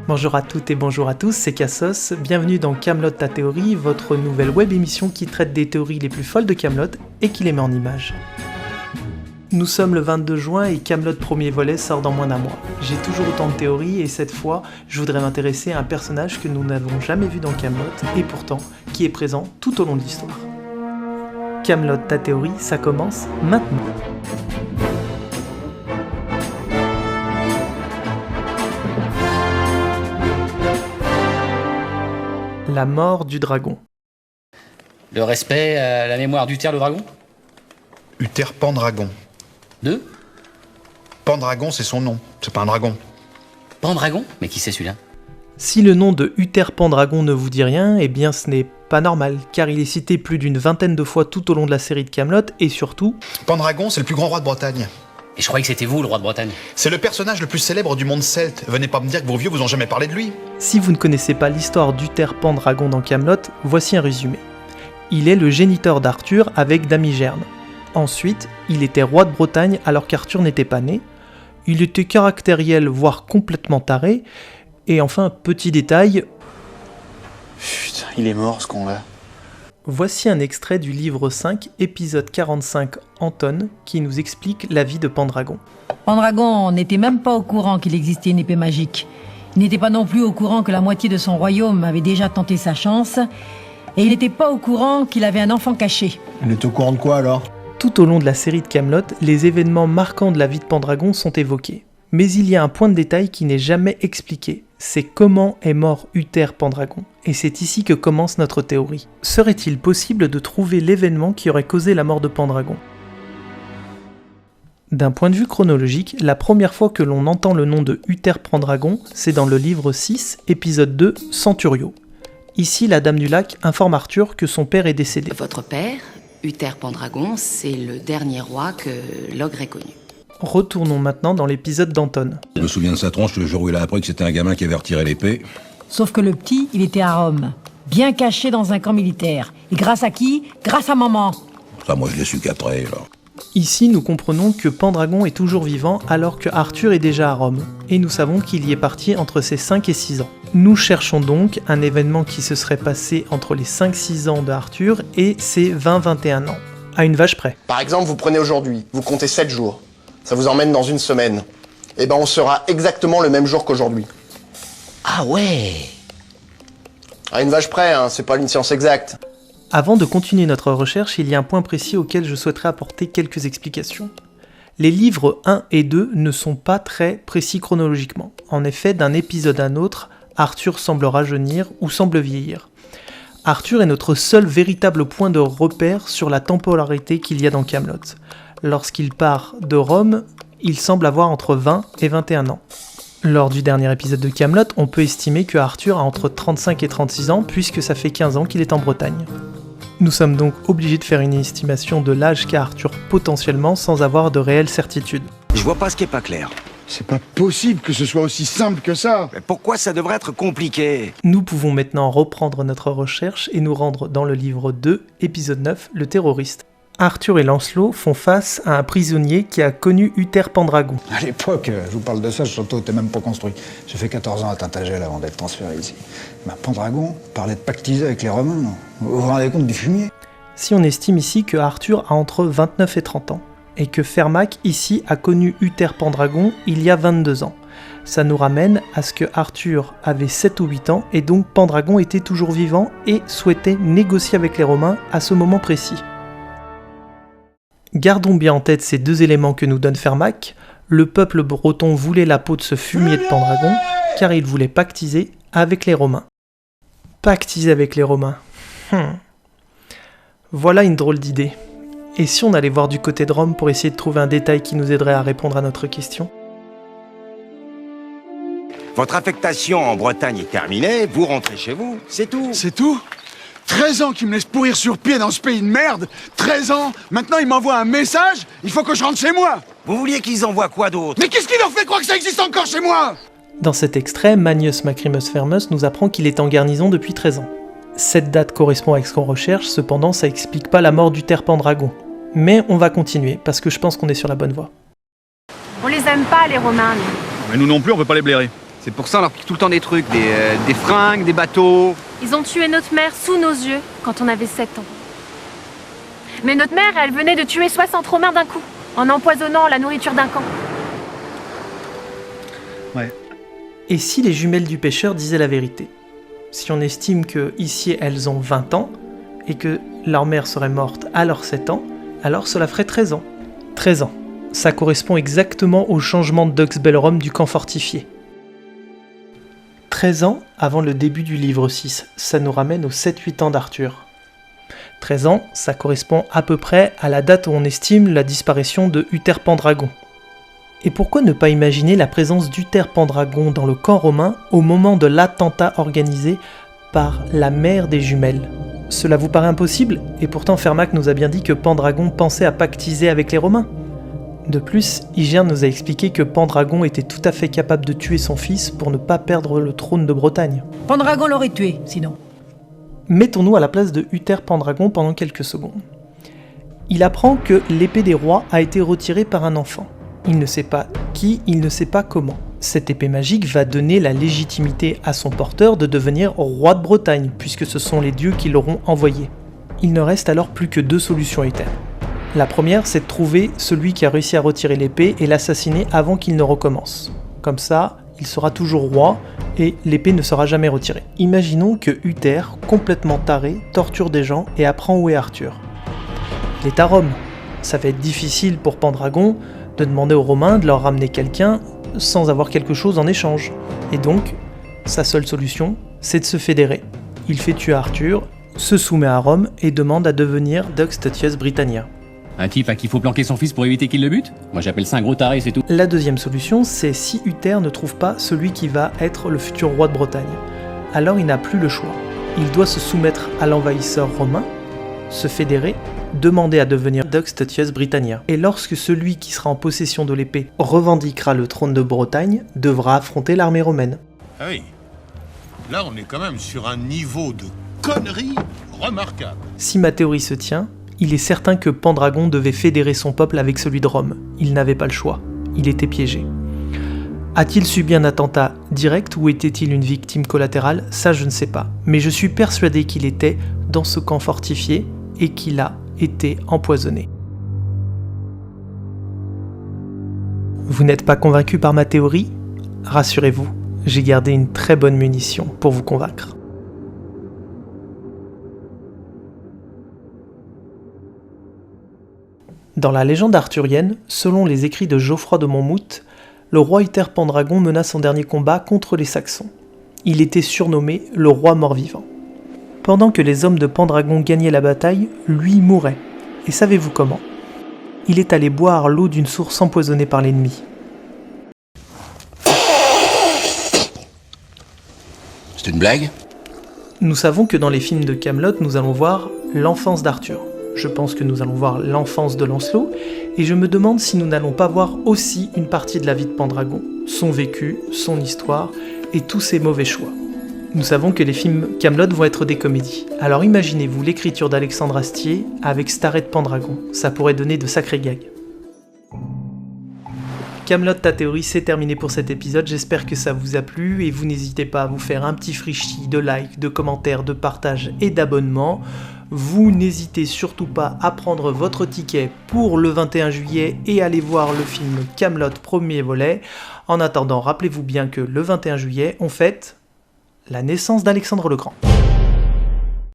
Bonjour à toutes et bonjour à tous, c'est Cassos, bienvenue dans Camelot ta théorie, votre nouvelle web émission qui traite des théories les plus folles de Camelot et qui les met en images. Nous sommes le 22 juin et Camelot premier volet sort dans moins d'un mois. J'ai toujours autant de théories et cette fois, je voudrais m'intéresser à un personnage que nous n'avons jamais vu dans Camelot et pourtant qui est présent tout au long de l'histoire. Camelot ta théorie, ça commence maintenant. La mort du dragon. Le respect à la mémoire d'Uther le dragon. Uther Pendragon. De Pendragon, c'est son nom, c'est pas un dragon. Pendragon. Mais qui c'est celui-là? Si le nom de Uther Pendragon ne vous dit rien, eh bien ce n'est pas normal, car il est cité plus d'une vingtaine de fois tout au long de la série de Camelot, et surtout... Pendragon, c'est le plus grand roi de Bretagne. Et je croyais que c'était vous, le roi de Bretagne. C'est le personnage le plus célèbre du monde celte. Venez pas me dire que vos vieux vous ont jamais parlé de lui. Si vous ne connaissez pas l'histoire d'Uther Pendragon dans Camelot, voici un résumé. Il est le géniteur d'Arthur avec Damigerne. Ensuite, il était roi de Bretagne alors qu'Arthur n'était pas né. Il était caractériel, voire complètement taré. Et enfin, petit détail... Putain, il est mort ce con-là. Voici un extrait du livre 5, épisode 45, Anton, qui nous explique la vie de Pendragon. Pendragon n'était même pas au courant qu'il existait une épée magique. Il n'était pas non plus au courant que la moitié de son royaume avait déjà tenté sa chance. Et il n'était pas au courant qu'il avait un enfant caché. Il est au courant de quoi alors? Tout au long de la série de Camelot, les événements marquants de la vie de Pendragon sont évoqués. Mais il y a un point de détail qui n'est jamais expliqué. C'est comment est mort Uther Pendragon. Et c'est ici que commence notre théorie. Serait-il possible de trouver l'événement qui aurait causé la mort de Pendragon ? D'un point de vue chronologique, la première fois que l'on entend le nom de Uther Pendragon, c'est dans le livre 6, épisode 2, Centurio. Ici, la Dame du Lac informe Arthur que son père est décédé. Votre père, Uther Pendragon, c'est le dernier roi que l'ogre ait connu. Retournons maintenant dans l'épisode d'Anton. Je me souviens de sa tronche le jour où il a appris que c'était un gamin qui avait retiré l'épée. Sauf que le petit, il était à Rome, bien caché dans un camp militaire. Et grâce à qui? Grâce à maman. Ça, moi, je l'ai su qu'après, là. Ici, nous comprenons que Pendragon est toujours vivant alors que Arthur est déjà à Rome, et nous savons qu'il y est parti entre ses 5 et 6 ans. Nous cherchons donc un événement qui se serait passé entre les 5-6 ans de Arthur et ses 20-21 ans, à une vache près. Par exemple, vous prenez aujourd'hui, vous comptez 7 jours, ça vous emmène dans une semaine. Et ben on sera exactement le même jour qu'aujourd'hui. Ah ouais. À une vache près, hein, c'est pas une science exacte. Avant de continuer notre recherche, il y a un point précis auquel je souhaiterais apporter quelques explications. Les livres 1 et 2 ne sont pas très précis chronologiquement. En effet, d'un épisode à un autre, Arthur semble rajeunir ou semble vieillir. Arthur est notre seul véritable point de repère sur la temporalité qu'il y a dans Camelot. Lorsqu'il part de Rome, il semble avoir entre 20 et 21 ans. Lors du dernier épisode de Camelot, on peut estimer que Arthur a entre 35 et 36 ans puisque ça fait 15 ans qu'il est en Bretagne. Nous sommes donc obligés de faire une estimation de l'âge qu'a Arthur potentiellement sans avoir de réelle certitude. Je vois pas ce qui est pas clair. C'est pas possible que ce soit aussi simple que ça. Mais pourquoi ça devrait être compliqué? Nous pouvons maintenant reprendre notre recherche et nous rendre dans le livre 2, épisode 9, le terroriste. Arthur et Lancelot font face à un prisonnier qui a connu Uther Pendragon. À l'époque, je vous parle de ça, le château était même pas construit. J'ai fait 14 ans à Tintagel avant d'être transféré ici. Mais Pendragon parlait de pactiser avec les Romains, non? Vous vous rendez compte du fumier? Si on estime ici que Arthur a entre 29 et 30 ans, et que Fermac ici a connu Uther Pendragon il y a 22 ans, ça nous ramène à ce que Arthur avait 7 ou 8 ans et donc Pendragon était toujours vivant et souhaitait négocier avec les Romains à ce moment précis. Gardons bien en tête ces deux éléments que nous donne Fermac. Le peuple breton voulait la peau de ce fumier de Pendragon, car il voulait pactiser avec les Romains. Pactiser avec les Romains. Voilà une drôle d'idée. Et si on allait voir du côté de Rome pour essayer de trouver un détail qui nous aiderait à répondre à notre question ? Votre affectation en Bretagne est terminée, vous rentrez chez vous, c'est tout. C'est tout? 13 ans qu'il me laisse pourrir sur pied dans ce pays de merde. 13 ans. Maintenant, il m'envoie un message. Il faut que je rentre chez moi. Vous vouliez qu'ils envoient quoi d'autre? Mais qu'est-ce qui leur fait croire que ça existe encore chez moi? Dans cet extrait, Manius Macrimus Firmus nous apprend qu'il est en garnison depuis 13 ans. Cette date correspond avec ce qu'on recherche, cependant ça explique pas la mort d'Uther Pendragon. Mais on va continuer, parce que je pense qu'on est sur la bonne voie. On les aime pas, les Romains. Mais nous non plus, on peut pas les blairer. C'est pour ça on leur pique tout le temps des trucs, des fringues, des bateaux. Ils ont tué notre mère sous nos yeux quand on avait 7 ans. Mais notre mère, elle venait de tuer 60 Romains d'un coup, en empoisonnant la nourriture d'un camp. Ouais. Et si les jumelles du pêcheur disaient la vérité? Si on estime que ici elles ont 20 ans, et que leur mère serait morte à leurs 7 ans, alors cela ferait 13 ans. 13 ans, ça correspond exactement au changement de Dux Belleromme du camp fortifié. 13 ans avant le début du livre 6, ça nous ramène aux 7-8 ans d'Arthur. 13 ans, ça correspond à peu près à la date où on estime la disparition de Uther Pendragon. Et pourquoi ne pas imaginer la présence d'Uther Pendragon dans le camp romain au moment de l'attentat organisé par la mère des jumelles? Cela vous paraît impossible? Et pourtant Fermac nous a bien dit que Pendragon pensait à pactiser avec les Romains. De plus, Hygerne nous a expliqué que Pendragon était tout à fait capable de tuer son fils pour ne pas perdre le trône de Bretagne. Pendragon l'aurait tué, sinon. Mettons-nous à la place de Uther Pendragon pendant quelques secondes. Il apprend que l'épée des rois a été retirée par un enfant. Il ne sait pas qui, il ne sait pas comment. Cette épée magique va donner la légitimité à son porteur de devenir roi de Bretagne, puisque ce sont les dieux qui l'auront envoyé. Il ne reste alors plus que 2 solutions à Uther. La première, c'est de trouver celui qui a réussi à retirer l'épée et l'assassiner avant qu'il ne recommence. Comme ça, il sera toujours roi et l'épée ne sera jamais retirée. Imaginons que Uther, complètement taré, torture des gens et apprend où est Arthur. Il est à Rome. Ça va être difficile pour Pendragon de demander aux Romains de leur ramener quelqu'un sans avoir quelque chose en échange. Et donc, sa seule solution, c'est de se fédérer. Il fait tuer Arthur, se soumet à Rome et demande à devenir Dux Statius Britannia. Un type à qui il faut planquer son fils pour éviter qu'il le bute? Moi j'appelle ça un gros taré, c'est tout. La deuxième solution, c'est si Uther ne trouve pas celui qui va être le futur roi de Bretagne. Alors il n'a plus le choix. Il doit se soumettre à l'envahisseur romain, se fédérer, demander à devenir Dux Statius Britannia. Et lorsque celui qui sera en possession de l'épée revendiquera le trône de Bretagne, devra affronter l'armée romaine. Ah oui, là on est quand même sur un niveau de connerie remarquable. Si ma théorie se tient, il est certain que Pendragon devait fédérer son peuple avec celui de Rome. Il n'avait pas le choix. Il était piégé. A-t-il subi un attentat direct ou était-il une victime collatérale? Ça je ne sais pas. Mais je suis persuadé qu'il était dans ce camp fortifié et qu'il a été empoisonné. Vous n'êtes pas convaincu par ma théorie? Rassurez-vous, j'ai gardé une très bonne munition pour vous convaincre. Dans la légende arthurienne, selon les écrits de Geoffroy de Monmouth, le roi Uther Pendragon mena son dernier combat contre les Saxons. Il était surnommé le roi mort-vivant. Pendant que les hommes de Pendragon gagnaient la bataille, lui mourait. Et savez-vous comment? Il est allé boire l'eau d'une source empoisonnée par l'ennemi. C'est une blague? Nous savons que dans les films de Kaamelott, nous allons voir l'enfance d'Arthur. Je pense que nous allons voir l'enfance de Lancelot, et je me demande si nous n'allons pas voir aussi une partie de la vie de Pendragon, son vécu, son histoire, et tous ses mauvais choix. Nous savons que les films Kaamelott vont être des comédies, alors imaginez-vous l'écriture d'Alexandre Astier avec Starret de Pendragon, ça pourrait donner de sacrés gags. Kaamelott ta théorie, c'est terminé pour cet épisode, j'espère que ça vous a plu, et vous n'hésitez pas à vous faire un petit frichti de like, de commentaires, de partage et d'abonnement. Vous n'hésitez surtout pas à prendre votre ticket pour le 21 juillet et aller voir le film Kaamelott premier volet. En attendant, rappelez-vous bien que le 21 juillet, on fête la naissance d'Alexandre le Grand.